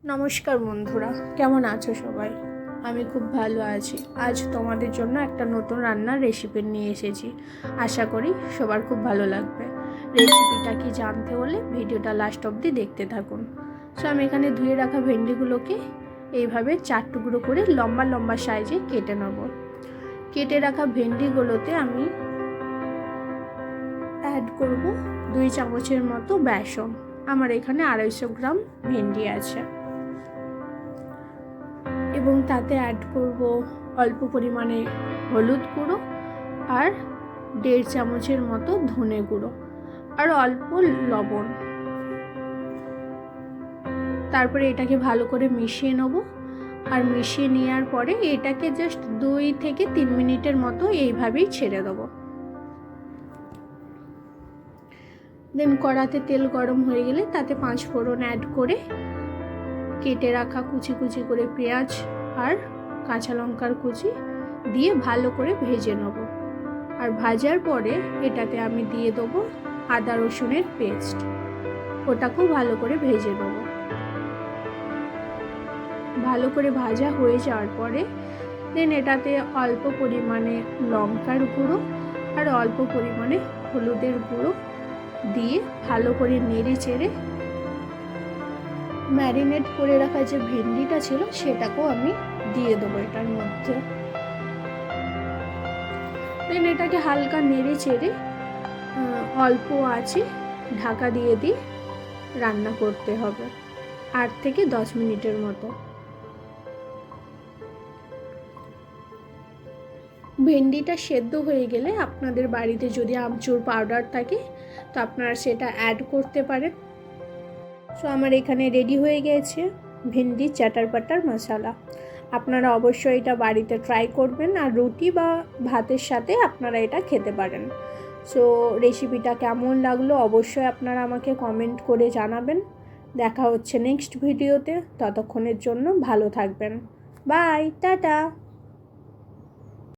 নমস্কার বন্ধুরা, কেমন আছো সবাই? আমি খুব ভালো আছি। আজ তোমাদের জন্য একটা নতুন রান্নার রেসিপি নিয়ে এসেছি। আশা করি সবার খুব ভালো লাগবে। রেসিপিটা কি জানতে হলে ভিডিওটা লাস্ট অবধি দেখতে থাকুন। সো আমি এখানে ধুয়ে রাখা ভেন্ডিগুলোকে এইভাবে 4 টুকরো করে লম্বা লম্বা সাইজে কেটে নেব। কেটে রাখা ভেন্ডিগুলোতে আমি অ্যাড করব 2 চামচের মতো বেসন। আমার এখানে 250 গ্রাম ভেন্ডি আছে এবং তাতে অ্যাড করব অল্প পরিমাণে হলুদ গুঁড়ো আর 1.5 চামচের মতো ধনে গুঁড়ো আর অল্প লবণ। তারপরে এটাকে ভালো করে মিশিয়ে নেব। আর মিশিয়ে নেওয়ার পরে এটাকে জাস্ট 2 থেকে 3 মিনিটের মতো এইভাবেই ছেড়ে দেবো। দেন কড়াতে তেল গরম হয়ে গেলে তাতে 5 ফোড়ন অ্যাড করে কেটে রাখা কুচি কুচি করে পেঁয়াজ আর কাঁচা লঙ্কার কুচি দিয়ে ভালো করে ভেজে নেব। আর ভাজার পরে এটাতে আমি দিয়ে দেবো আদা রসুনের পেস্ট, ওটাকেও ভালো করে ভেজে নেব। ভালো করে ভাজা হয়ে যাওয়ার পরে দেন এটাতে অল্প পরিমাণে লঙ্কার গুঁড়ো আর অল্প পরিমাণে হলুদের গুঁড়ো দিয়ে ভালো করে নেড়ে চেড়ে ম্যারিনেট করে রাখা যে ভেন্ডিটা ছিল সেটাকেও আমি দিয়ে দেবো এটার মধ্যে। দেন এটাকে হালকা নেড়ে চেড়ে অল্প আঁচে ঢাকা দিয়ে দিয়ে রান্না করতে হবে 8 থেকে 10 মিনিটের মতো। ভেন্ডিটা সেদ্ধ হয়ে গেলে আপনাদের বাড়িতে যদি আমচুর পাউডার থাকে তো আপনারা সেটা অ্যাড করতে পারেন। সো আমার এখানে রেডি হয়ে গেছে ভেন্ডি চাটার পাটার মশলা। আপনারা অবশ্যই এটা বাড়িতে ট্রাই করবেন আর রুটি বা ভাতের সাথে আপনারা এটা খেতে পারেন। সো রেসিপিটা কেমন লাগলো অবশ্যই আপনারা আমাকে কমেন্ট করে জানাবেন। দেখা হচ্ছে নেক্সট ভিডিওতে, ততক্ষণের জন্য ভালো থাকবেন। Bye, tata.